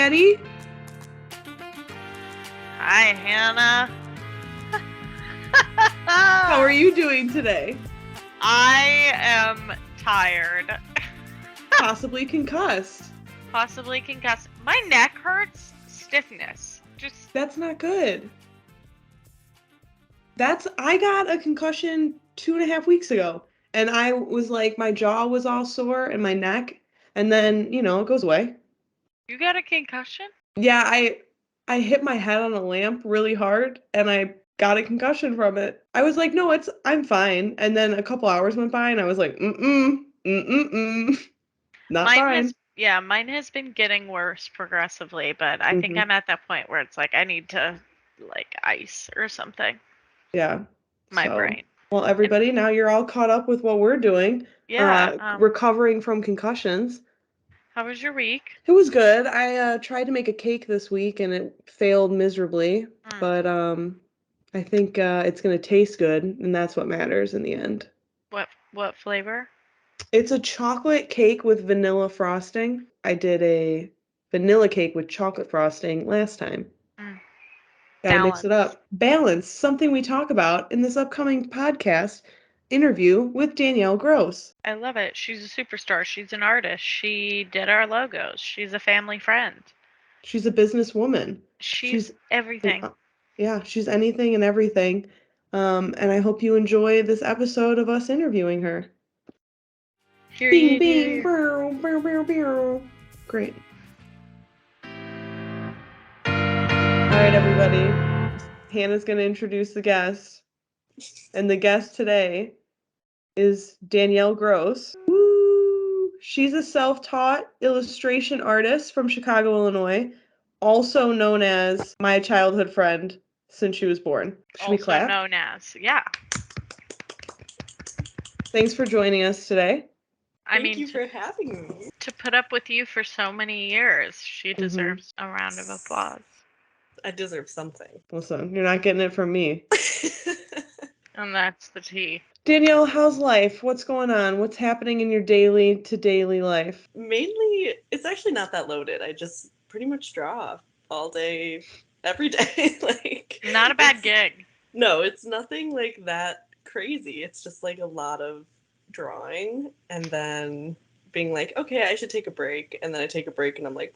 Maddie. Hi, Hannah. How are you doing today? I am tired. Possibly concussed. Possibly concussed. My neck hurts. Stiffness. That's not good. I got a concussion 2.5 weeks ago. And I was like, my jaw was all sore and my neck. And then, it goes away. You got a concussion? Yeah, I hit my head on a lamp really hard and I got a concussion from it. I was like, no, I'm fine. And then a couple hours went by and I was like, not fine. Mine has been getting worse progressively, but I think I'm at that point where it's like I need to ice or something. Yeah. My brain. Well, everybody, now you're all caught up with what we're doing. Yeah. Recovering from concussions. How was your week? It was good. I tried to make a cake this week and it failed miserably. But I think it's going to taste good, and that's what matters in the end. What flavor? It's a chocolate cake with vanilla frosting. I did a vanilla cake with chocolate frosting last time. Gotta mix it up. Balance, something we talk about in this upcoming podcast interview with Danielle Gross. I love it. She's a superstar. She's an artist. She did our logos. She's a family friend. She's a businesswoman. She's everything. Yeah, she's anything and everything. And I hope you enjoy this episode of us interviewing her. Bing, bing, bow, bow, bow, bow. Great. All right, everybody. Hannah's going to introduce the guest. And the guest today is Danielle Gross. Woo! She's a self-taught illustration artist from Chicago, Illinois, also known as my childhood friend since she was born. Should we clap? Also known as, yeah. Thanks for joining us today. Thank you for having me. To put up with you for so many years, she deserves a round of applause. I deserve something. Listen, you're not getting it from me. And that's the tea. Danielle, how's life? What's going on? What's happening in your daily life? Mainly, it's actually not that loaded. I just pretty much draw all day, every day. Not a bad gig. No, it's nothing like that crazy. It's just like a lot of drawing and then being like, okay, I should take a break. And then I take a break and I'm like,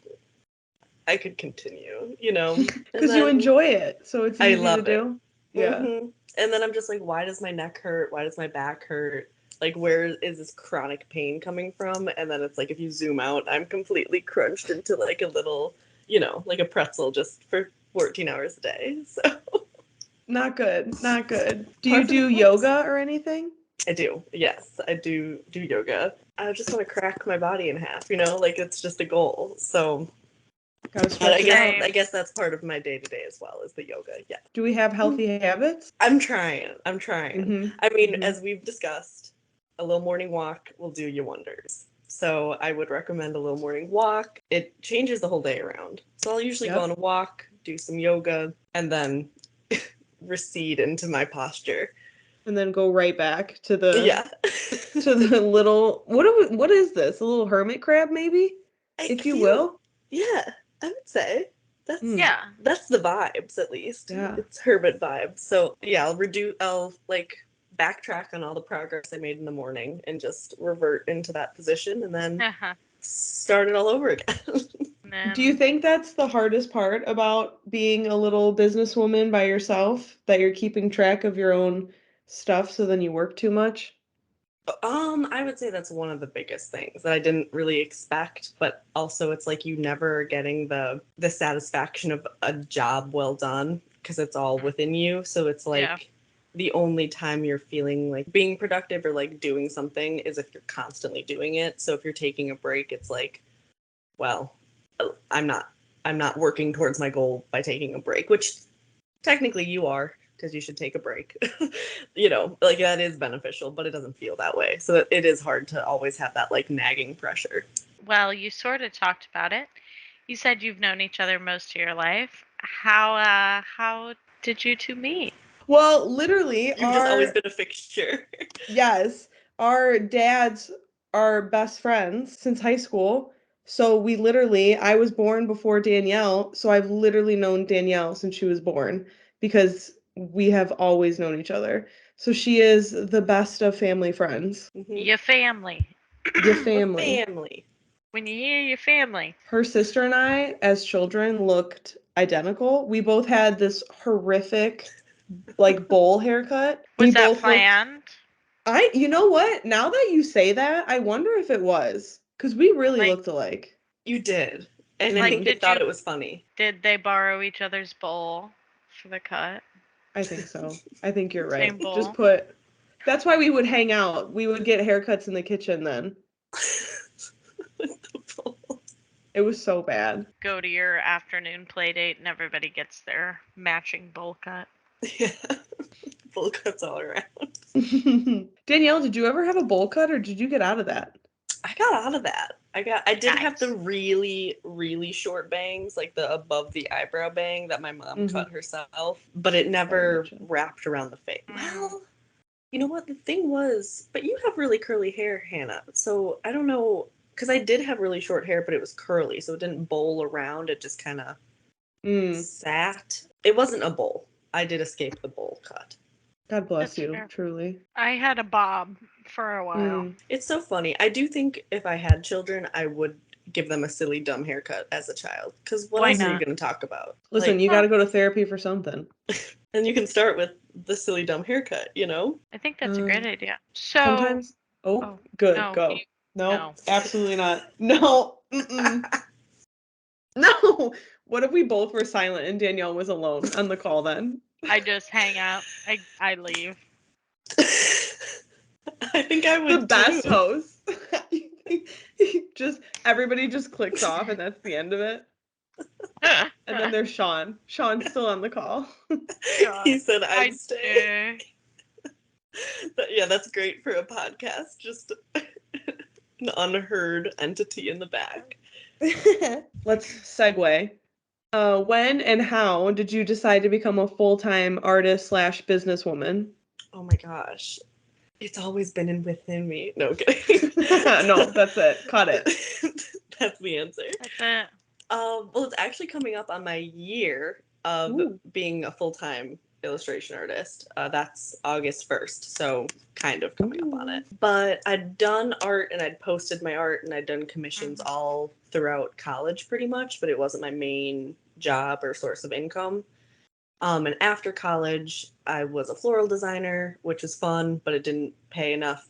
I could continue, Because you enjoy it, so it's easy to do. Yeah. Mm-hmm. And then I'm just like, why does my neck hurt? Why does my back hurt? Like, where is this chronic pain coming from? And then it's like, if you zoom out, I'm completely crunched into like a little, like a pretzel just for 14 hours a day. So not good. Do you do yoga or anything? I do. Yes, I do yoga. I just want to crack my body in half, it's just a goal. So I guess that's part of my day-to-day as well, is the yoga. Yeah. Do we have healthy habits? I'm trying. I mean, as we've discussed, a little morning walk will do you wonders. So I would recommend a little morning walk. It changes the whole day around. So I'll usually go on a walk, do some yoga, and then recede into my posture. And then go right back to the to the little what is this? A little hermit crab, maybe? If you will? Yeah, I would say. That's the vibes, at least. Yeah. It's hermit vibes. So yeah, I'll backtrack on all the progress I made in the morning and just revert into that position and then start it all over again. Do you think that's the hardest part about being a little businesswoman by yourself? That you're keeping track of your own stuff so then you work too much? I would say that's one of the biggest things that I didn't really expect, but also it's like you never are getting the satisfaction of a job well done because it's all within you. So it's like the only time you're feeling like being productive or like doing something is if you're constantly doing it. So if you're taking a break, it's like, well, I'm not working towards my goal by taking a break, which technically you are, because you should take a break. That is beneficial, but it doesn't feel that way. So it is hard to always have that like nagging pressure. Well, you sort of talked about it. You said you've known each other most of your life. How did you two meet? Well, literally, you've just always been a fixture. Yes, our dads are best friends since high school. So I was born before Danielle, so I've literally known Danielle since she was born because we have always known each other. So she is the best of family friends. Your family. Your family. Family. When you hear your family. Her sister and I, as children, looked identical. We both had this horrific, like, bowl haircut. Was We that both looked. planned? You know what? Now that you say that, I wonder if it was. Because we really Like- looked alike. You did. And I Like, think they did thought you- it was funny. Did they borrow each other's bowl for the cut? I think so. I think you're right. Same bowl. Just put. That's why we would hang out. We would get haircuts in the kitchen then. It was so bad. Go to your afternoon play date and everybody gets their matching bowl cut. Yeah. Bowl cuts all around. Danielle, did you ever have a bowl cut or did you get out of that? I got out of that. I did have the Nice. really, really short bangs, like the above the eyebrow bang that my mom cut herself, but it never gotcha. wrapped around the face. Mm. Well, you know what? The thing was, but you have really curly hair, Hannah. So I don't know, because I did have really short hair, but it was curly, so it didn't bowl around. It just kind of sat. It wasn't a bowl. I did escape the bowl cut. God bless That's you, fair. truly. I had a bob for a while. It's so funny. I do think if I had children, I would give them a silly, dumb haircut as a child. Because what Why else are you not? going to talk about? Listen, Like, you got to go to therapy for something. and you can start with the silly, dumb haircut, you know? I think that's a great idea. So Sometimes. Oh, good. no, Go. you- No, no. absolutely not. No. Mm-mm. No. What if we both were silent and Danielle was alone on the call then? I just hang out. I leave. I think I would The best too. host. Just everybody just clicks off and that's the end of it. And then there's Sean. Sean's still on the call. He said I'd I stay. do. Yeah, that's great for a podcast. Just an unheard entity in the back. Let's segue. When and how did you decide to become a full-time artist / businesswoman? Oh my gosh. It's always been within me. No, kidding. No, that's it. Cut it. That's the answer. That's it. Well, it's actually coming up on my year of Ooh. being a full-time illustration artist. That's August 1st, so kind of coming up on it. But I'd done art and I'd posted my art and I'd done commissions all throughout college pretty much, but it wasn't my main job or source of income. And after college, I was a floral designer, which was fun, but it didn't pay enough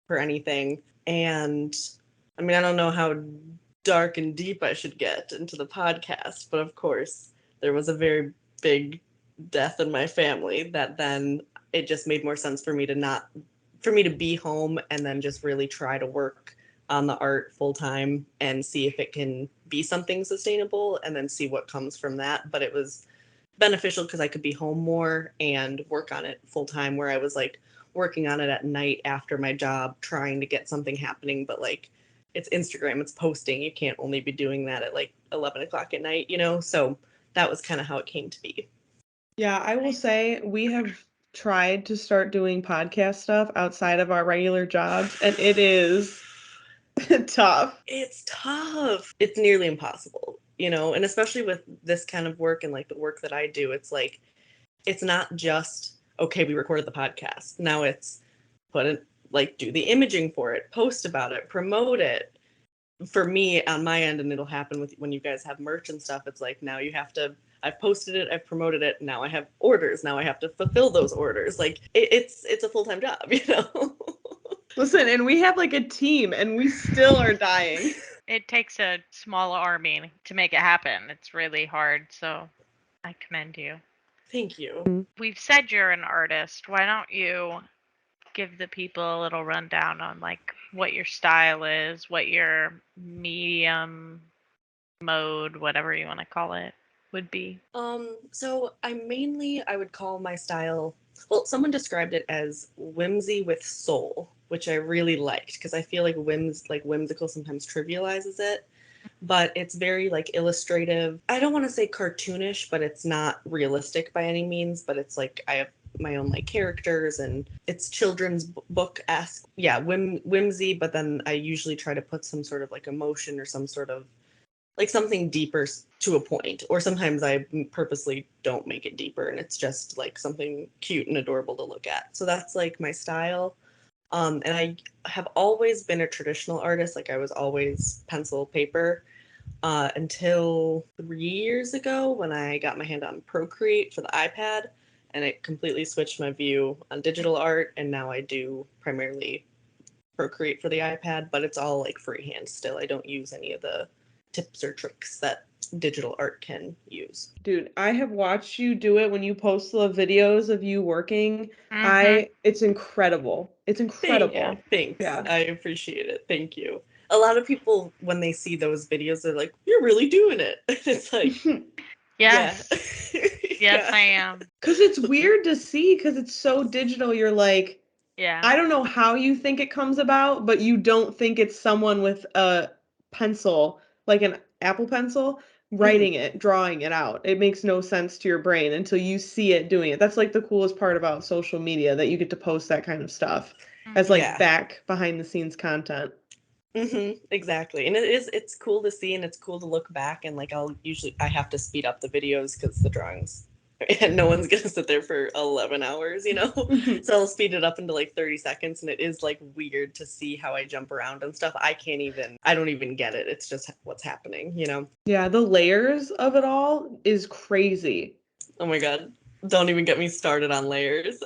for anything. And I mean, I don't know how dark and deep I should get into the podcast, but of course, there was a very big death in my family that then it just made more sense for me to be home and then just really try to work on the art full time and see if it can be something sustainable and then see what comes from that. But it was beneficial because I could be home more and work on it full time, where I was like working on it at night after my job, trying to get something happening. But like, it's Instagram, it's posting. You can't only be doing that at like 11 o'clock at night, you know? So that was kind of how it came to be. Yeah, I will say we have tried to start doing podcast stuff outside of our regular jobs, and it is tough. It's tough. It's nearly impossible, you know? And especially with this kind of work and like the work that I do, it's like, it's not just, okay, we recorded the podcast. Now it's put it, like, do the imaging for it, post about it, promote it. For me on my end, and it'll happen with when you guys have merch and stuff, it's like now you have to, I've posted it, I've promoted it, now I have orders, now I have to fulfill those orders. Like it's a full-time job, you know. Listen, and we have like a team and we still are dying. It takes a small army to make it happen. It's really hard, so I commend you. Thank you. We've said you're an artist. Why don't you give the people a little rundown on like what your style is, what your medium mode, whatever you want to call it, would be? So I would call my style, well, someone described it as whimsy with soul, which I really liked because I feel like whimsical sometimes trivializes it, but it's very like illustrative. I don't want to say cartoonish, but it's not realistic by any means, but it's like I have my own like characters, and it's children's book-esque. Yeah, whimsy, but then I usually try to put some sort of like emotion or some sort of like something deeper to a point, or sometimes I purposely don't make it deeper and it's just like something cute and adorable to look at. So that's like my style. And I have always been a traditional artist. Like I was always pencil, paper, until 3 years ago when I got my hand on Procreate for the iPad, and it completely switched my view on digital art. And now I do primarily Procreate for the iPad, but it's all like freehand still. I don't use any of the tips or tricks that digital art can use. Dude, I have watched you do it when you post the videos of you working. Mhm. It's incredible. It's incredible. Thanks. Yeah. I appreciate it. Thank you. A lot of people, when they see those videos, they're like, "You're really doing it." It's like, Yes. yeah. Yes, I am. Because it's weird to see because it's so digital. You're like, Yeah. I don't know how you think it comes about, but you don't think it's someone with a pencil, like an Apple Pencil, writing it, drawing it out. It makes no sense to your brain until you see it doing it. That's like the coolest part about social media, that you get to post that kind of stuff as like Yeah. back behind the scenes content. Exactly. And it's cool to see, and it's cool to look back, and like I have to speed up the videos because the drawings, and no one's gonna sit there for 11 hours, you know. So I'll speed it up into like 30 seconds, and it is like weird to see how I jump around and stuff. I don't even get it. It's just what's happening, you know. Yeah, the layers of it all is crazy. Oh my god, don't even get me started on layers.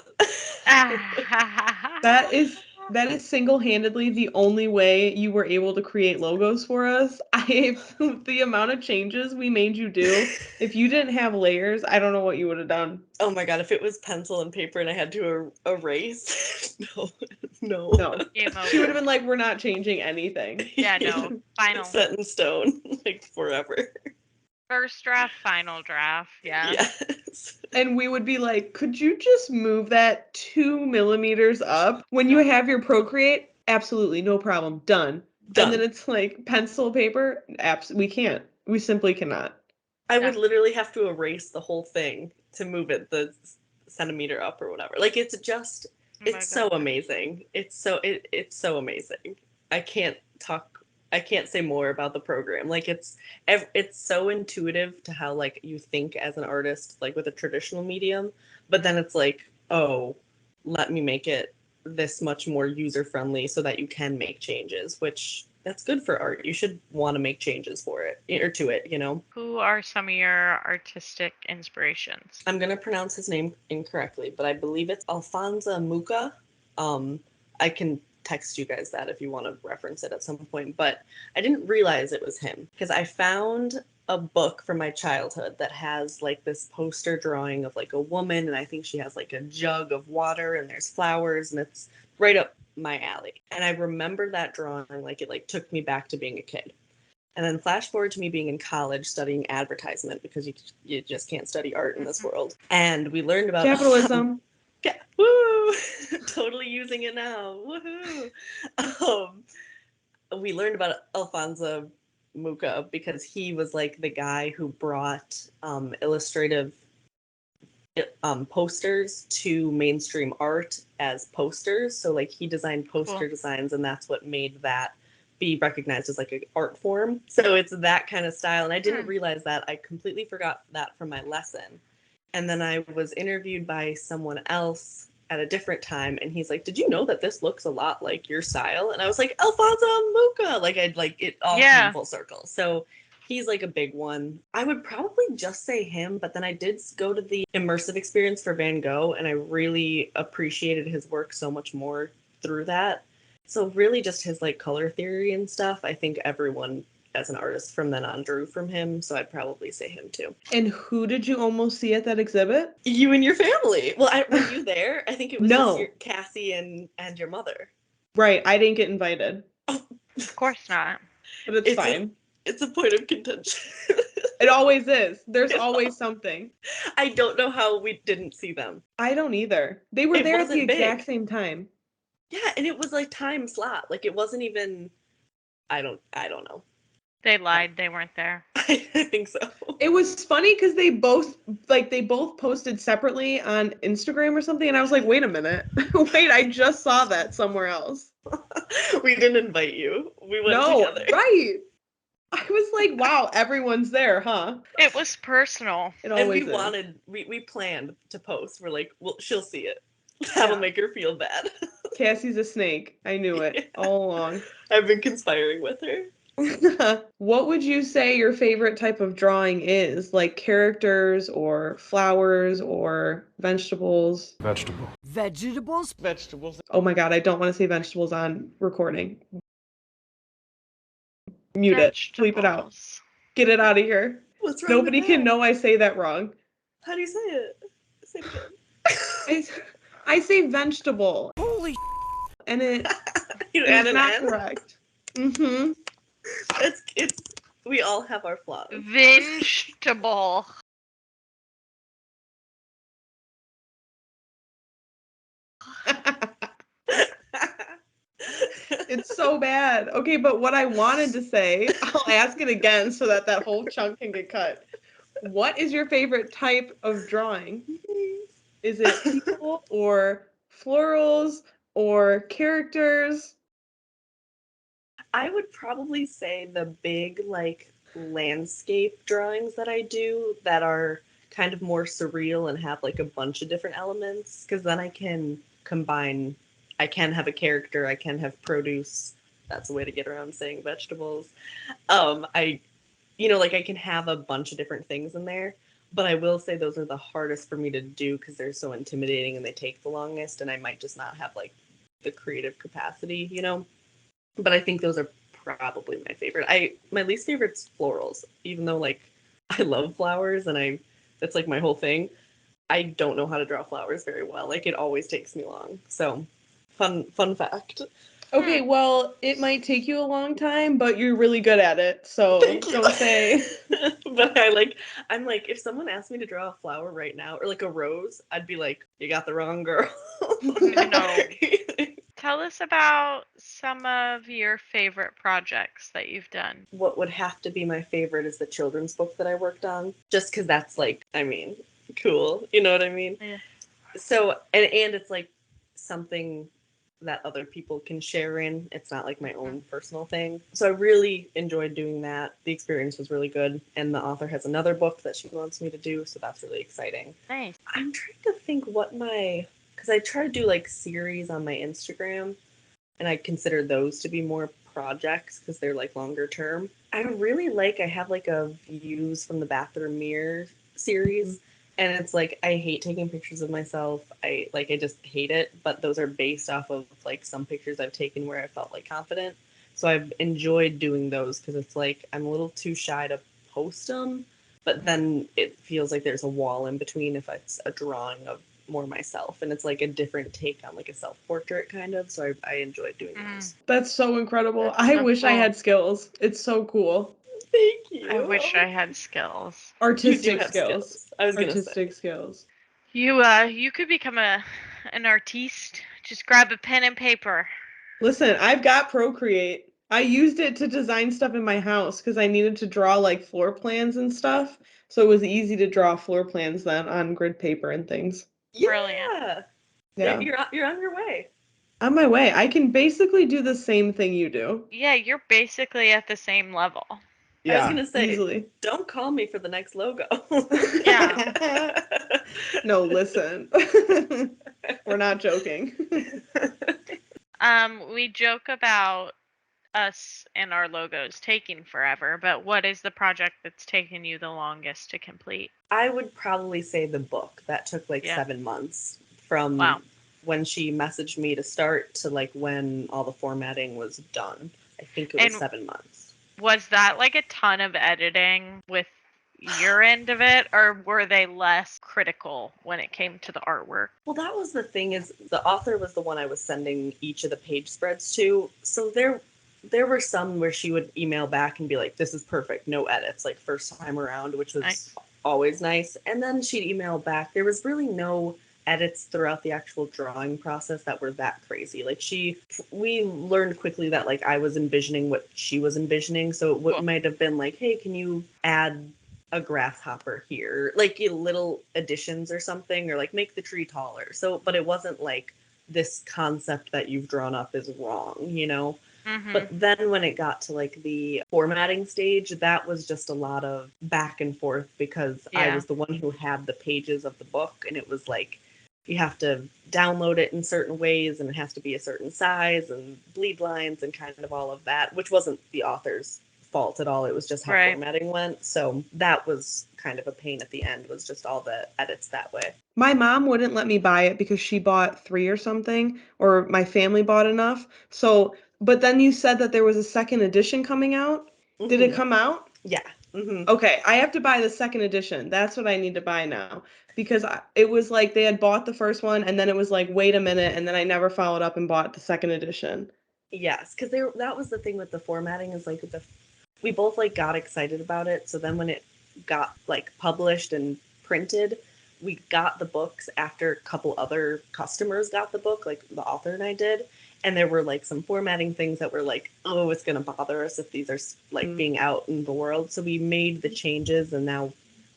That is single-handedly the only way you were able to create logos for us. The amount of changes we made you do, if you didn't have layers, I don't know what you would have done. Oh my god, if it was pencil and paper and I had to erase, no. No. Game She would have over. been like, we're not changing anything. Yeah, no. Final. Set in stone, like forever. First draft, final draft. Yeah. Yes. And we would be like, could you just move that 2 millimeters up? When you have your Procreate, absolutely, no problem, done. And then Done. it's like pencil, paper, we can't. We simply cannot. I would Yeah. literally have to erase the whole thing to move it the centimeter up or whatever. Like it's just, Oh my it's so God. amazing. It's so amazing. I can't say more about the program. Like it's so intuitive to how like you think as an artist, like with a traditional medium, but then it's like, oh, let me make it this much more user friendly so that you can make changes, which that's good for art. You should want to make changes for it or to it, you know. Who are some of your artistic inspirations? I'm gonna pronounce his name incorrectly, but I believe it's Alfonso Mucha. I can text you guys that if you want to reference it at some point, but I didn't realize it was him because I found a book from my childhood that has like this poster drawing of like a woman, and I think she has like a jug of water and there's flowers, and it's right up my alley. And I remember that drawing, like it like took me back to being a kid. And then flash forward to me being in college studying advertisement because you just can't study art in this world. And we learned about Capitalism. yeah, woo! Totally using it now. Woohoo! We learned about Alfonso Mucha because he was like the guy who brought illustrative posters to mainstream art as posters. So like he designed poster designs, and that's what made that be recognized as like an art form. So it's that kind of style. And I didn't realize that. I completely forgot that from my lesson. And then I was interviewed by someone else at a different time, and he's like, "Did you know that this looks a lot like your style?" And I was like, "Alfonso Mucha!" Like I'd like it all came full circle. So he's like a big one. I would probably just say him, but then I did go to the immersive experience for Van Gogh, and I really appreciated his work so much more through that. So really just his like color theory and stuff, I think everyone as an artist from then on drew from him, so I'd probably say him too. And who did you almost see at that exhibit? You and your family. Well, were you there? I think it was just No. Cassie and your mother. Right, I didn't get invited, Of course not. but it's fine. It's a point of contention. It always is. There's It's always something. I don't know how we didn't see them. I don't either. They were It there at the wasn't big. exact same time. Yeah, and it was like time slot. Like it wasn't even I don't know. They lied. They weren't there. I think so. It was funny because they both posted separately on Instagram or something, and I was like, wait a minute. Wait, I just saw that somewhere else. We didn't invite you. We went No, together. right. I was like, wow, everyone's there, huh? It was personal. It And always we is. wanted, we planned to post. We're like, well, she'll see it. That'll Yeah. make her feel bad. Cassie's a snake. I knew it Yeah. all along. I've been conspiring with her. What would you say your favorite type of drawing is? Like characters or flowers or vegetables? Vegetables? Oh my God, I don't want to say vegetables on recording. Mute it. Bleep it out. Vegetables. Get it out of here. What's wrong Nobody with can that? know I say that wrong. How do you say it? Say it again. I say vegetable, Holy and it You is add an not N? correct. Mm-hmm. It's we all have our flaws. Vegetable. It's so bad. Okay, but what I wanted to say, I'll ask it again so that that whole chunk can get cut. What is your favorite type of drawing? Is it people or florals or characters? I would probably say the big like landscape drawings that I do that are kind of more surreal and have like a bunch of different elements because then I can combine I can have a character, I can have produce. That's a way to get around saying vegetables. I like I can have a bunch of different things in there, but I will say those are the hardest for me to do because they're so intimidating and they take the longest and I might just not have like the creative capacity. But I think those are probably my favorite. My least favorite's florals, even though like I love flowers and that's like my whole thing. I don't know how to draw flowers very well. Like it always takes me long. So fun fact. Okay, well, it might take you a long time, but you're really good at it. So Thank you. don't say. But I'm like, if someone asked me to draw a flower right now or like a rose, I'd be like, you got the wrong girl. No. Tell us about some of your favorite projects that you've done. What would have to be my favorite is the children's book that I worked on, just because that's like, I mean, cool. You know what I mean? Yeah. So, and it's like something that other people can share in. It's not like my own personal thing. So I really enjoyed doing that. The experience was really good. And the author has another book that she wants me to do. So that's really exciting. Nice. I'm trying to think because I try to do like series on my Instagram and I consider those to be more projects because they're like longer term. I have like a views from the bathroom mirror series. And it's like I hate taking pictures of myself. I just hate it. But those are based off of like some pictures I've taken where I felt like confident. So I've enjoyed doing those because it's like I'm a little too shy to post them. But then it feels like there's a wall in between if it's a drawing of more myself, and it's like a different take on like a self-portrait kind of. So I enjoyed doing those. That's so incredible. That's I so wish I cool. had skills. It's so cool. Thank you. I wish I had skills. You do Artistic have skills. I was gonna say. Artistic skills. You could become an artiste. Just grab a pen and paper. Listen, I've got Procreate. I used it to design stuff in my house because I needed to draw like floor plans and stuff. So it was easy to draw floor plans then on grid paper and things. Brilliant. Yeah. Yeah. You're on your way. On my way. I can basically do the same thing you do. Yeah, you're basically at the same level. I was gonna say, easily. don't call me for the next logo. Yeah. No, listen. We're not joking. We joke about us and our logos taking forever, but what is the project that's taken you the longest to complete? I would probably say the book. That took like 7 months from Wow. when she messaged me to start to like when all the formatting was done. I think it was And 7 months. Was that like a ton of editing with your end of it, or were they less critical when it came to the artwork? Well, that was the thing is the author was the one I was sending each of the page spreads to. So there were some where she would email back and be like, this is perfect, no edits, like first time around, which was Nice. always nice. And then she'd email back. There was really no edits throughout the actual drawing process that were that crazy. Like we learned quickly that like I was envisioning what she was envisioning, so it Cool. might have been like, hey, can you add a grasshopper here, like little additions or something, or like make the tree taller. So, but it wasn't like this concept that you've drawn up is wrong, you know. Mm-hmm. But then when it got to like the formatting stage, that was just a lot of back and forth because I Yeah. was the one who had the pages of the book, and it was like you have to download it in certain ways and it has to be a certain size and bleed lines and kind of all of that, which wasn't the author's fault at all. It was just how Right. formatting went. So that was kind of a pain at the end, was just all the edits that way. My mom wouldn't let me buy it because she bought 3 or something, or my family bought enough. So, but then you said that there was a second edition coming out. Did it Mhm. come out? Yeah. Hmm. Okay, I have to buy the second edition. That's what I need to buy now because it was like they had bought the first one and then it was like, wait a minute, and then I never followed up and bought the second edition. Yes, because that was the thing with the formatting, is like we both like got excited about it. So then when it got like published and printed, we got the books after a couple other customers got the book, like the author and I did. And there were like some formatting things that were like, oh, it's going to bother us if these are like being out in the world. So we made the changes and now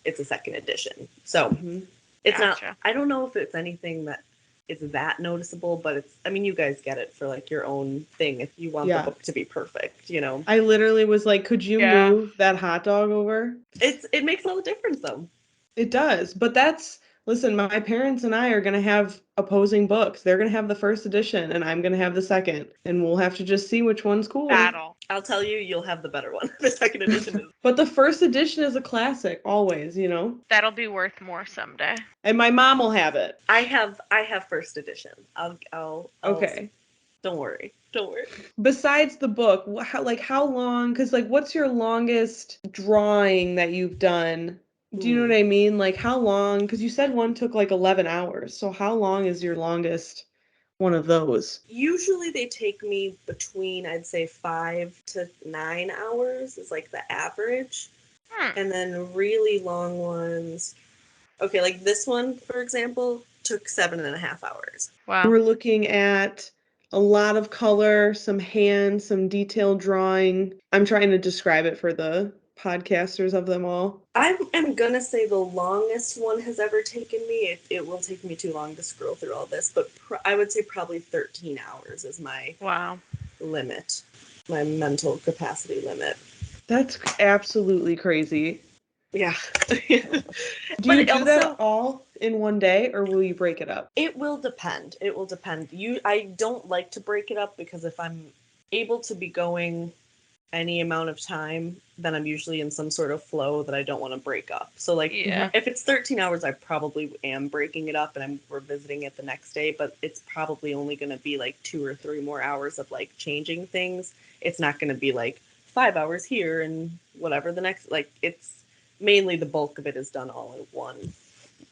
it's a second edition. So Mhm. it's Gotcha. not, I don't know if it's anything that is that noticeable, but it's, I mean, you guys get it for like your own thing if you want the Yeah. book to be perfect, you know. I literally was like, could you Yeah. move that hot dog over? It makes all the difference though. It does, but listen, my parents and I are going to have opposing books. They're going to have the first edition and I'm going to have the second, and we'll have to just see which one's cooler. Battle. I'll tell you, you'll have the better one. The second edition is. But the first edition is a classic, always, you know? That'll be worth more someday. And my mom will have it. I have first edition. I'll Okay. Don't worry. Don't worry. Besides the book, how long, because like what's your longest drawing that you've done? Do you know Ooh. what I mean? Like how long, because you said one took like 11 hours. So how long is your longest one of those? Usually they take me between, I'd say, 5 to 9 hours is like the average. Hmm. And then really long ones, okay, like this one, for example, took 7.5 hours. Wow. We're looking at a lot of color, some hands, some detailed drawing. I'm trying to describe it for the podcasters of them all. I'm gonna say the longest one has ever taken me. It will take me too long to scroll through all this, but I would say probably 13 hours is my Wow. limit, my mental capacity limit. That's absolutely crazy. Yeah. Do But you it do that also, all in one day or will you break it up? it will depend. It will depend. I don't like to break it up because if I'm able to be going any amount of time, then I'm usually in some sort of flow that I don't want to break up. So like Yeah. if it's 13 hours, I probably am breaking it up and I'm revisiting it the next day, but it's probably only going to be like 2 or 3 more hours of like changing things. It's not going to be like 5 hours here and whatever the next, like it's mainly the bulk of it is done all in one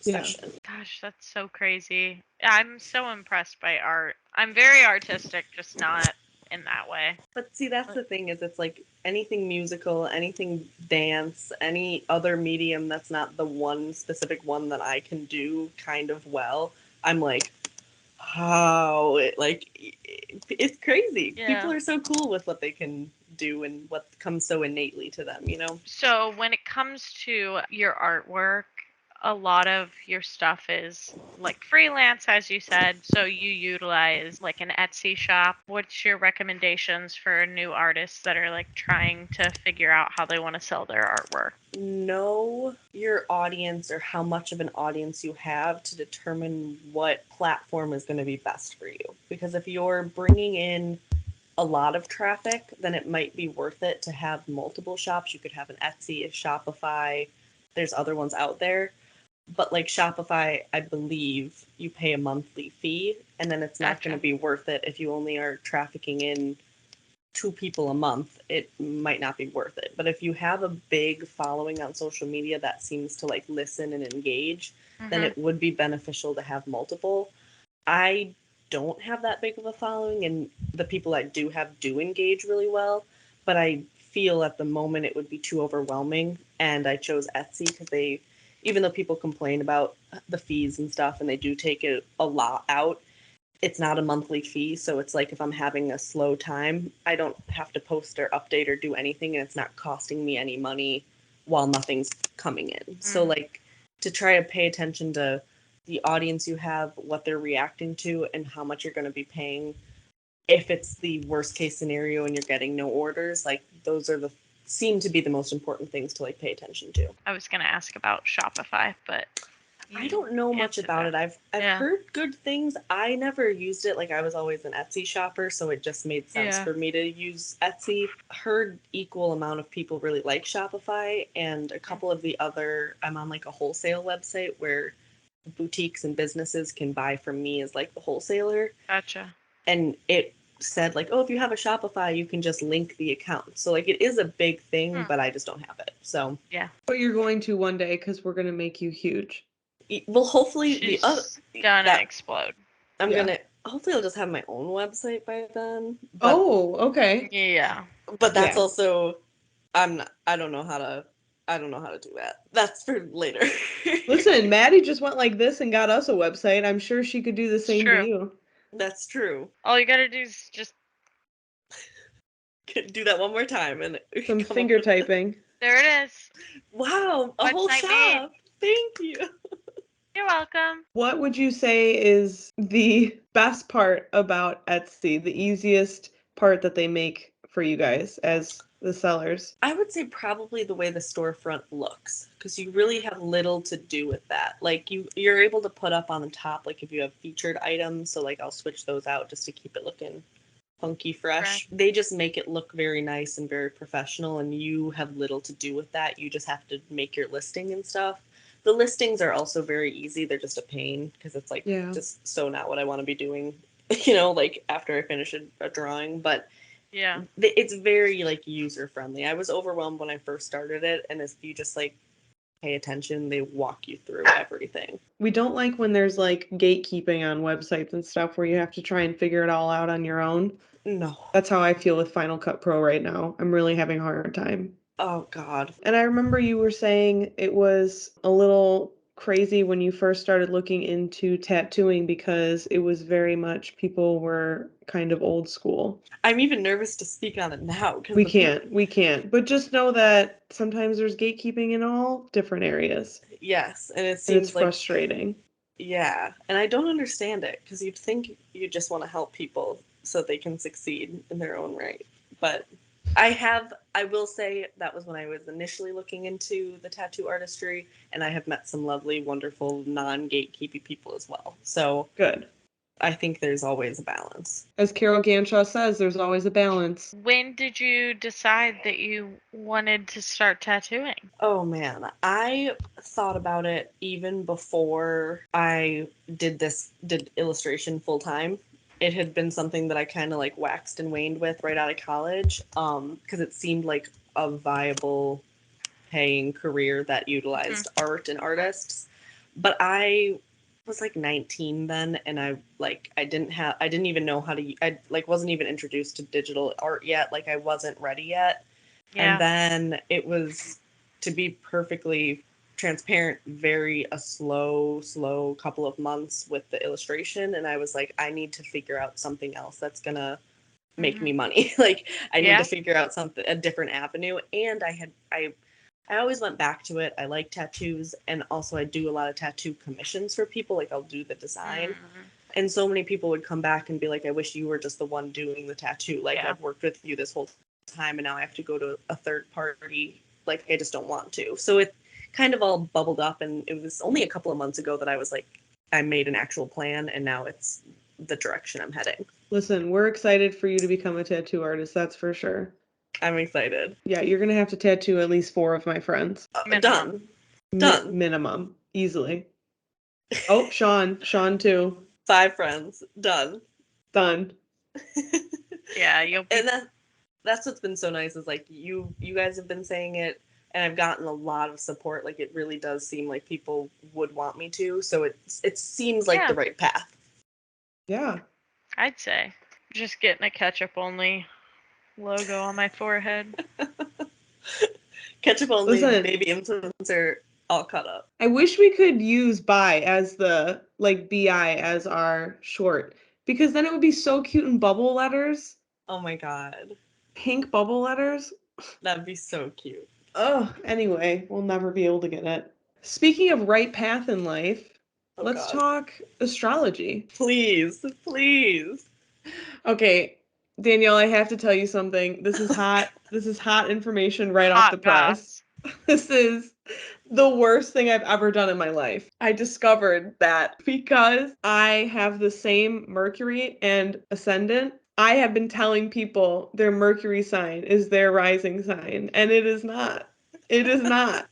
Yeah. session. Gosh, that's so crazy. I'm so impressed by art. I'm very artistic, just not in that way. But see, that's the thing, is it's like anything musical, anything dance, any other medium that's not the one specific one that I can do kind of well. I'm like, how it's crazy. People Yeah. are so cool with what they can do and what comes so innately to them, you know? So when it comes to your artwork, a lot of your stuff is like freelance, as you said. So you utilize like an Etsy shop. What's your recommendations for new artists that are like trying to figure out how they want to sell their artwork? Know your audience or how much of an audience you have to determine what platform is going to be best for you. Because if you're bringing in a lot of traffic, then it might be worth it to have multiple shops. You could have an Etsy, a Shopify. There's other ones out there. But like Shopify, I believe you pay a monthly fee, and then it's not going Gotcha. to be worth it if you only are trafficking in 2 people a month. It might not be worth it. But if you have a big following on social media that seems to like listen and engage, then Mm-hmm. it would be beneficial to have multiple. I don't have that big of a following, and the people I do have do engage really well, but I feel at the moment it would be too overwhelming, and I chose Etsy because they, even though people complain about the fees and stuff, and they do take it a lot out. It's not a monthly fee, so it's like if I'm having a slow time, I don't have to post or update or do anything, and it's not costing me any money while nothing's coming in. So like to try to pay attention to the audience you have, what they're reacting to, and how much you're going to be paying if it's the worst case scenario and you're getting no orders, like those are seem to be the most important things to like pay attention to. I was gonna ask about Shopify, but I don't know much about it. I've heard good things. I never used it. Like I was always an Etsy shopper, so it just made sense for me to use Etsy. Heard equal amount of people really like Shopify, and a couple of the other, I'm on like a wholesale website where boutiques and businesses can buy from me as like the wholesaler. Gotcha. And it said like, oh, if you have a Shopify, you can just link the account. So like it is a big thing, but I just don't have it. So yeah. But you're going to one day because we're going to make you huge. Well, hopefully She's gonna explode. Hopefully I'll just have my own website by then. But, okay. Yeah. But that's also I don't know how to do that. That's for later. Listen, Maddie just went like this and got us a website. I'm sure she could do the same to you. That's true. All you gotta do is just do that one more time and some finger typing. There it is. Wow, a whole shop. Made. Thank you. You're welcome. What would you say is the best part about Etsy, the easiest part that they make for you guys as the sellers? I would say probably the way the storefront looks, because you really have little to do with that. Like you're able to put up on the top, like if you have featured items, so like I'll switch those out just to keep it looking funky fresh. They just make it look very nice and very professional, and you have little to do with that. You just have to make your listing and stuff. The listings are also very easy. They're just a pain because it's like just so not what I want to be doing, like after I finish a drawing. But yeah, it's very like user friendly. I was overwhelmed when I first started it, and if you just like pay attention, they walk you through everything. We don't like when there's like gatekeeping on websites and stuff where you have to try and figure it all out on your own. No. That's how I feel with Final Cut Pro right now. I'm really having a hard time. Oh, God. And I remember you were saying it was a little crazy when you first started looking into tattooing because it was very much people were kind of old school. I'm even nervous to speak on it now. We can't. But just know that sometimes there's gatekeeping in all different areas. Yes, and it seems it's frustrating. Yeah, and I don't understand it because you'd think you just want to help people so they can succeed in their own right. But I will say that was when I was initially looking into the tattoo artistry, and I have met some lovely, wonderful, non-gatekeepy people as well. So good. I think there's always a balance. As Carol Ganschow says, there's always a balance. When did you decide that you wanted to start tattooing? Oh man, I thought about it even before I did illustration full time. It had been something that I kind of like waxed and waned with right out of college, because it seemed like a viable paying career that utilized art and artists. But I was like 19 then, and I didn't even know how to, I like wasn't even introduced to digital art yet. Like I wasn't ready yet. Yeah. And then it was, to be perfectly transparent, a slow couple of months with the illustration, and I was like, I need to figure out something else that's gonna make me money. Like I need to figure out a different avenue. And I always went back to it. I like tattoos, and also I do a lot of tattoo commissions for people. Like I'll do the design, and so many people would come back and be like, I wish you were just the one doing the tattoo. Like I've worked with you this whole time, and now I have to go to a third party. Like I just don't want to. So it kind of all bubbled up, and it was only a couple of months ago that I was like, I made an actual plan, and now it's the direction I'm heading. Listen, we're excited for you to become a tattoo artist, that's for sure. I'm excited. Yeah, you're gonna have to tattoo at least 4 of my friends. Done. Minimum, easily. Oh, Sean too. 5 friends. Done. Yeah, you'll be. And that's what's been so nice is like you guys have been saying it, and I've gotten a lot of support. Like it really does seem like people would want me to, so it seems like the right path. Yeah, I'd say just getting a ketchup only logo on my forehead. Ketchup only baby influencer all cut up. I wish we could use bi as the, like, BI as our short, because then it would be so cute in bubble letters. Oh my god. Pink bubble letters. That'd be so cute. Oh, anyway, we'll never be able to get it. Speaking of right path in life, Oh let's god. talk astrology. Please, please. Okay, Danielle, I have to tell you something. This is hot. This is hot information right off the Hot press. goss. This is the worst thing I've ever done in my life. I discovered that because I have the same Mercury and ascendant, I have been telling people their Mercury sign is their rising sign, and it is not. It is not.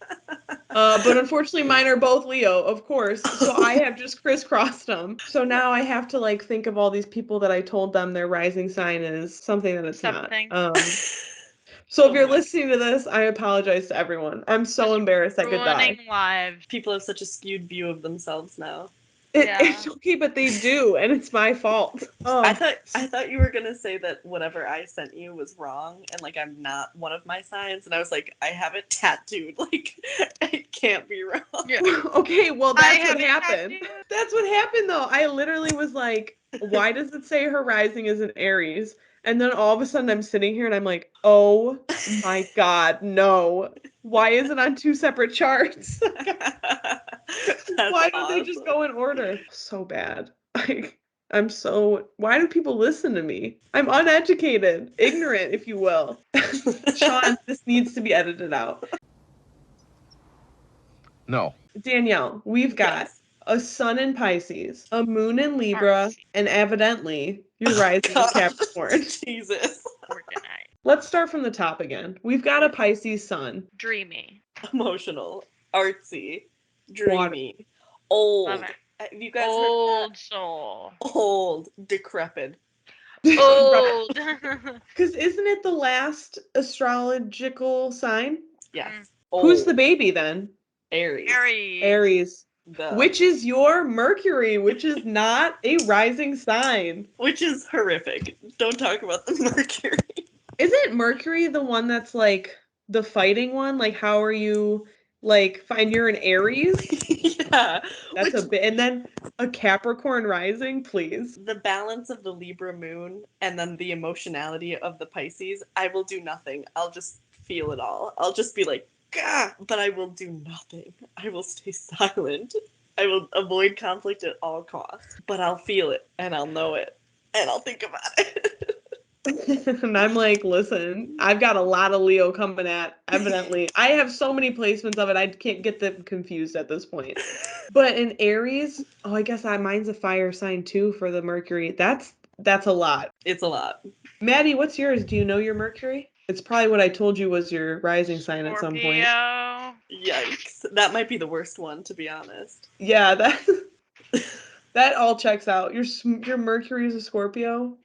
But unfortunately, mine are both Leo, of course. So I have just crisscrossed them. So now I have to like think of all these people that I told them their rising sign is something that it's Something. not. So if Oh you're my- listening to this, I apologize to everyone. I'm so Just embarrassed I could die. Ruining lives. People have such a skewed view of themselves now. It's Yeah. okay, but they do, and it's my fault. I thought you were gonna say that whatever I sent you was wrong and like I'm not one of my signs, and I was like, I have it tattooed. Like it can't be wrong. Yeah. Okay, well I that's what have it happened. tattooed. That's what happened though. I literally was like, why does it say her rising is an Aries? And then all of a sudden I'm sitting here and I'm like, oh my God, no. Why is it on two separate charts? That's Why don't they just awesome. go in order? So bad. Why do people listen to me? I'm uneducated, ignorant, if you will. Sean, this needs to be edited out. No. Danielle, we've got Yes. a sun in Pisces, a moon in Libra, Pisces. and evidently your rising in God. Capricorn. Jesus. Organized. Let's start from the top again. We've got a Pisces sun. Dreamy. Emotional, artsy, dreamy, old. Love it. Have you guys Old soul. heard that? Old, decrepit. Old. Because isn't it the last astrological sign? Yes. Who's the Old. baby then? Aries. Aries. Aries. The- Which is your Mercury, which is not a rising sign. Which is horrific. Don't talk about the Mercury. Isn't Mercury the one that's like the fighting one? Like, how are you, like, fine, you're an Aries? Yeah. That's a Which- bit. And then a Capricorn rising, please. the balance of the Libra moon and then the emotionality of the Pisces, I will do nothing. I'll just feel it all. I'll just be like, gah, but I will do nothing. I will stay silent. I will avoid conflict at all costs. But I'll feel it and I'll know it and I'll think about it. And I'm like, listen, I've got a lot of Leo coming at, evidently. I have so many placements of it, I can't get them confused at this point. But in Aries, oh, I guess mine's a fire sign too for the Mercury. That's a lot. It's a lot. Maddie, what's yours? Do you know your Mercury? It's probably what I told you was your rising sign at some point. Scorpio. Yikes. That might be the worst one, to be honest. Yeah, that all checks out. Your Mercury is a Scorpio.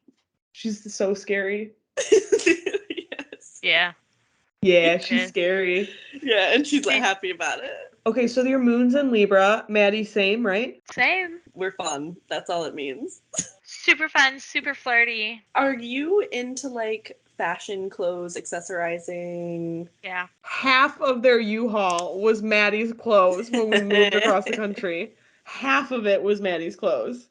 She's so scary. Yes. Yeah. Yeah, she's Yeah. scary. Yeah, and she's like happy about it. Okay, so your moon's in Libra. Maddie, same, right? Same. We're fun. That's all it means. Super fun, super flirty. Are you into like fashion, clothes, accessorizing? Yeah. Half of their U-Haul was Maddie's clothes when we moved across the country. Half of it was Maddie's clothes.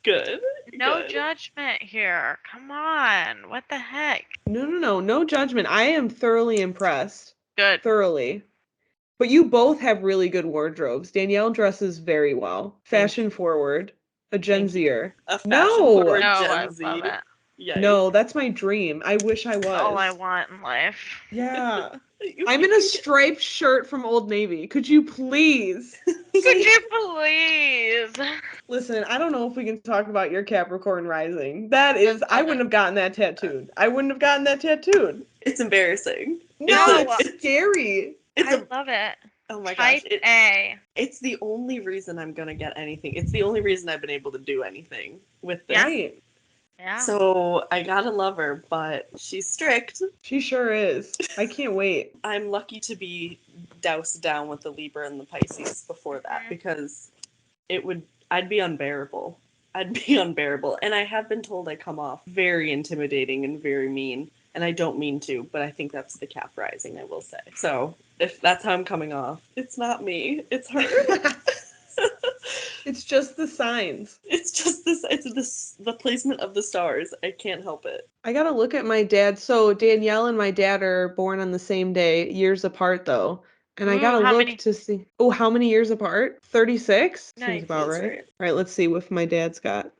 Good. No Good. judgment here. Come on. What the heck? No judgment. I am thoroughly impressed. Good. Thoroughly. But you both have really good wardrobes. Danielle dresses very well. Fashion forward. A Gen Thank you. Zer. A fashion No! forward No, Gen I Z. love it. Yikes. No, that's my dream. I wish I was. That's all I want in life. Yeah. You- I'm in a striped shirt from Old Navy. Could you please? Could you please? Listen, I don't know if we can talk about your Capricorn rising. I wouldn't have gotten that tattooed. It's embarrassing. No, It's it's scary. It's I love it. oh my gosh. Type A. It's the only reason I'm gonna get anything. It's the only reason I've been able to do anything with this. Yeah. Right. Yeah. So I gotta love her, but she's strict. She sure is. I can't wait. I'm lucky to be doused down with the Libra and the Pisces before that Mhm. because I'd be unbearable. And I have been told I come off very intimidating and very mean. And I don't mean to, but I think that's the Cap rising, I will say. So if that's how I'm coming off, it's not me. It's her. It's just the signs. It's just this. The placement of the stars. I can't help it. I gotta look at my dad. So Danielle and my dad are born on the same day, years apart though. And I Ooh, gotta how look many? to see. Oh, how many years apart? 36? Nice. Seems about Feels right. right. All right, let's see what my dad's got.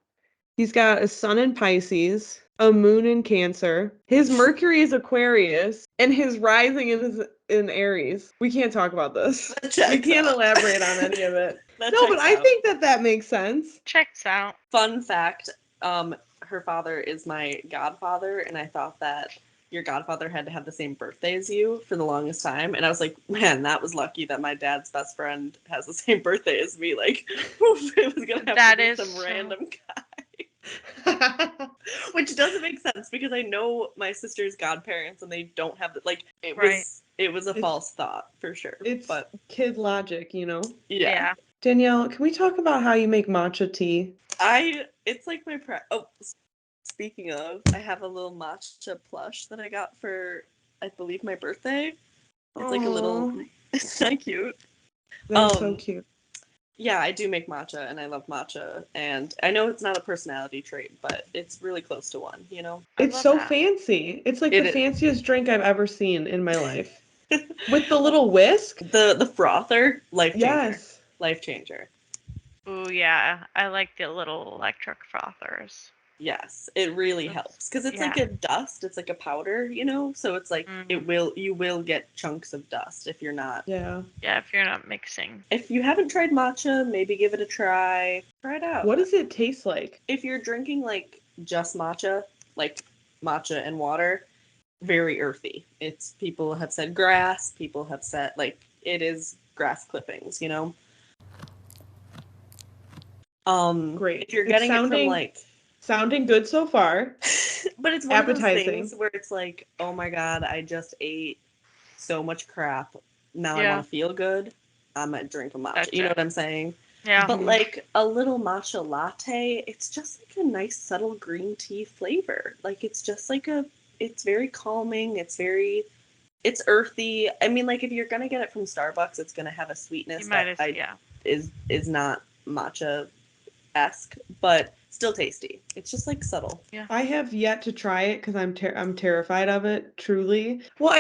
He's got a sun in Pisces, a moon in Cancer. His Mercury is Aquarius, and his rising is in Aries. We can't talk about this. That We checks can't out. elaborate on any of it. That No, but checks I out. think that makes sense. Checks out. Fun fact, her father is my godfather, and I thought that your godfather had to have the same birthday as you for the longest time. And I was like, man, that was lucky that my dad's best friend has the same birthday as me. Like, it was gonna have That to be is some so- random guy. Which doesn't make sense because I know my sister's godparents and they don't have the, like it Right. was a false thought for sure. It's But kid logic, you know? yeah. Danielle, can we talk about how you make matcha tea? It's like my speaking of, I have a little matcha plush that I got for I believe my birthday. It's like a little Aw, it's not cute. that's so Um, cute. Yeah, I do make matcha and I love matcha and I know it's not a personality trait, but it's really close to one, you know? I It's love so that. fancy. It's like It the is. fanciest drink I've ever seen in my life. With the little whisk? The frother, life changer. Yes. Life changer. Ooh, yeah. I like the little electric frothers. Yes, it really That's- helps because it's like yeah. a dust. It's like a powder, you know. So it's like you will get chunks of dust if you're not. Yeah. Yeah, if you're not mixing. If you haven't tried matcha, maybe give it a try. Try it out. What does it taste like? If you're drinking like just matcha, like matcha and water, very earthy. It's people have said grass. People have said like it is grass clippings, you know. Great. If you're It's getting it from like. Sounding good so far. But it's one of those Appetizing. things where it's like, oh my god, I just ate so much crap. Now I Yeah. want to feel good. I'm gonna drink a matcha. Gotcha. You know what I'm saying? Yeah. But Mhm. like a little matcha latte, it's just like a nice subtle green tea flavor. Like it's just like it's very calming. It's earthy. I mean, like if you're gonna get it from Starbucks, it's gonna have a sweetness You might that as yeah. is not matcha-esque, but still tasty. It's just like subtle. I have yet to try it because I'm terrified of it, truly. Well,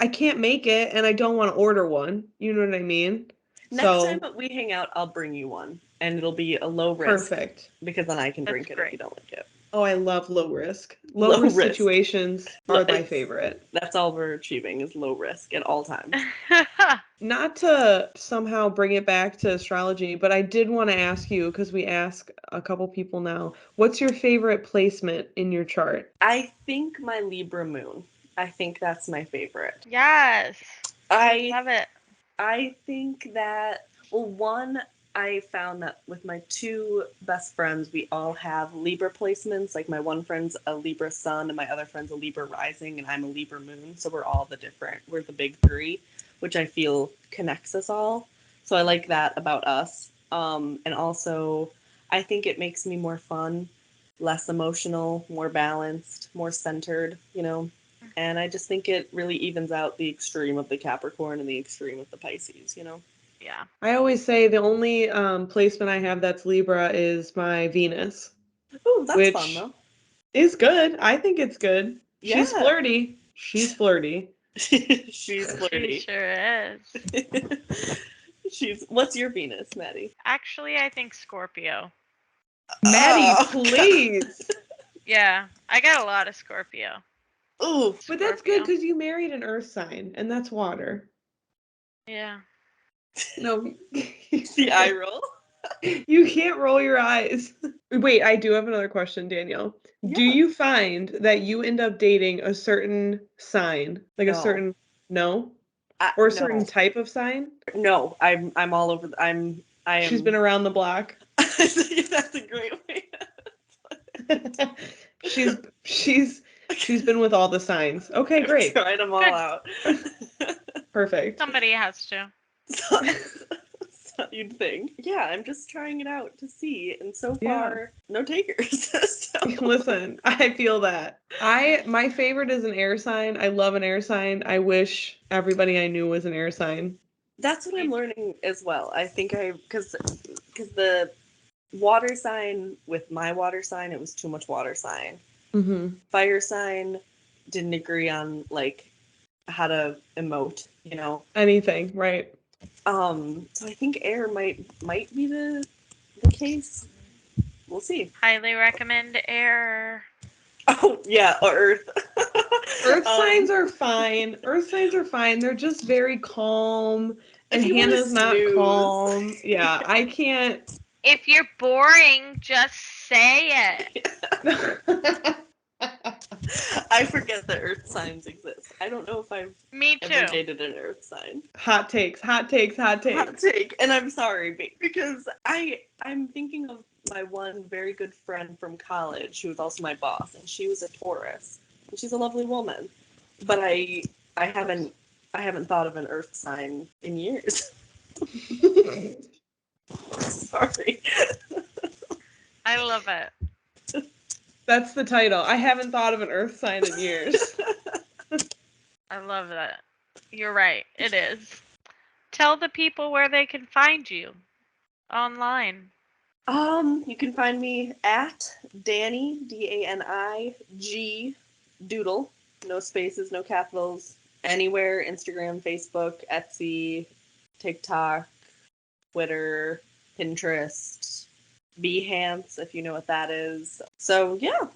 I can't make it and I don't want to order one. You know what I mean? Next time that we hang out, I'll bring you one, and it'll be a low risk Perfect. because then I can That's drink it great. if you don't like it. Oh, I love low risk. Low Low risk risk. situations are my It's- favorite. That's all we're achieving is low risk at all times. Not to somehow bring it back to astrology, but I did want to ask you, because we ask a couple people now, what's your favorite placement in your chart? I think my Libra moon. I think that's my favorite. Yes. I Love it. think that, well, one, I found that with my two best friends, we all have Libra placements. Like my one friend's a Libra sun and my other friend's a Libra rising and I'm a Libra moon. So we're the big three, which I feel connects us all. So I like that about us. And also I think it makes me more fun, less emotional, more balanced, more centered, you know? And I just think it really evens out the extreme of the Capricorn and the extreme of the Pisces, you know? Yeah. I always say the only placement I have that's Libra is my Venus, Ooh, that's which fun though. is good. I think it's good. She's Yeah. flirty. She's flirty. She's She flirty. sure is. What's your Venus, Maddie? Actually, I think Scorpio. Maddie, Oh, please. Yeah, I got a lot of Scorpio. Ooh, But that's good Scorpio. because you married an earth sign, and that's water. Yeah. No, the eye roll. you can't roll your eyes. Wait, I do have another question, Danielle. Do Yeah. you find that you end up dating a certain sign, like a No. certain or a certain No, type of sign? no. I'm all over. I am. She's been around the block. That's a great way. she's been with all the signs. Okay, great. Tried them all Good. out. Perfect. Somebody has to. So- you'd think. Yeah, I'm just trying it out to see, and so Yeah. far, no takers. So- Listen, I feel that. My favorite is an air sign. I love an air sign. I wish everybody I knew was an air sign. That's what I'm learning as well. I think because the water sign with my water sign, it was too much water sign. Mm-hmm. Fire sign didn't agree on like how to emote, you know. Anything, right? So I think air might be the case. We'll see. Highly recommend air. Oh yeah, or earth. Earth signs are fine. Earth signs are fine. They're just very calm. And If you wanna Hannah's not snooze. calm. Yeah, I can't. If you're boring, just say it. I forget that earth signs exist. I don't know if I've Me ever too. dated an earth sign. Hot takes, hot takes, hot takes. Hot take, and I'm sorry because I'm thinking of my one very good friend from college who was also my boss, and she was a Taurus, and she's a lovely woman, but I haven't thought of an earth sign in years. Sorry. I love it. That's the title. I haven't thought of an earth sign in years. I love that. You're right. It is. Tell the people where they can find you online. You can find me at Dani DANI Doodle, no spaces, no capitals, anywhere. Instagram, Facebook, Etsy, TikTok, Twitter, Pinterest, Behance, if you know what that is. So yeah, you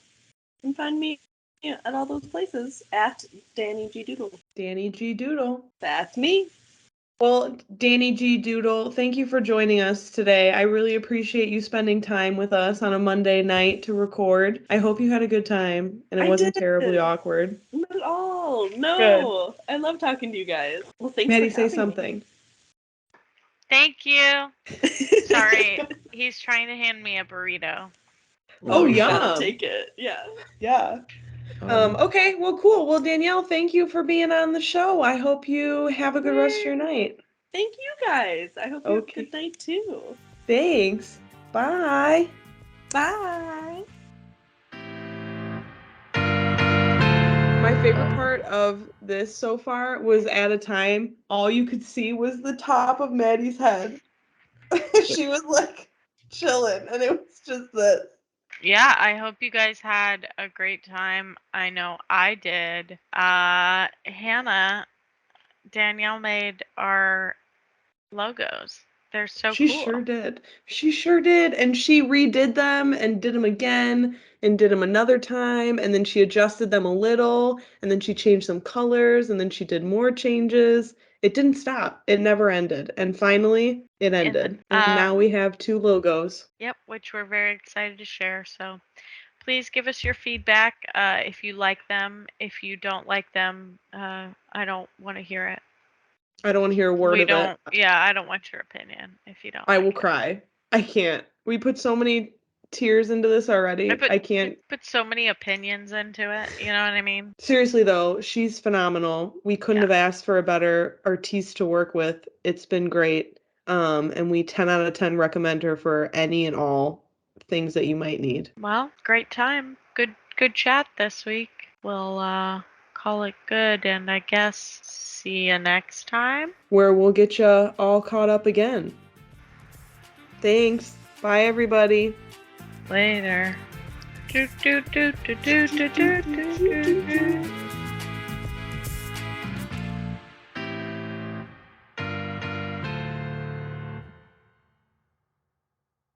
can find me at all those places at Dani G Doodle. Dani G. Doodle. That's me. Well, Dani G. Doodle, thank you for joining us today. I really appreciate you spending time with us on a Monday night to record. I hope you had a good time and it I wasn't did. terribly awkward. Not at all. No. I love talking to you guys. Well, thanks Maddie, for say having something. Thank you. me. Sorry, he's trying to hand me a burrito. Oh, you gotta yum. take it. Yeah. Yeah. Okay, well, cool. Well, Danielle, thank you for being on the show. I hope you have a good rest of your night. Thank you guys. I hope you have a Okay. good night too. Thanks. Bye. Bye. My favorite part of this so far was at a time all you could see was the top of Maddie's head. She was like chilling, and it was just this. Yeah, I hope you guys had a great time. I know I did. Hannah, Danielle made our logos. They're so She cool. sure did. She sure did. And she redid them and did them again and did them another time. And then she adjusted them a little. And then she changed some colors. And then she did more changes. It didn't stop. It never ended. And finally, it ended. And now we have 2 logos. Yep, which we're very excited to share. So please give us your feedback if you like them. If you don't like them, I don't want to hear it. I don't want to hear a word We of don't. it. Yeah, I don't want your opinion if you don't. I like will it. cry. I can't. We put so many tears into this already. I can't. Put so many opinions into it. You know what I mean? Seriously though, she's phenomenal. We couldn't have asked for a better artiste to work with. It's been great. And we 10 out of 10 recommend her for any and all things that you might need. Well, great time. Good chat this week. We'll call it good, and I guess see you next time. Where we'll get you all caught up again. Thanks. Bye everybody. Later. Do, do, do, do, do, do, do, do, do, do.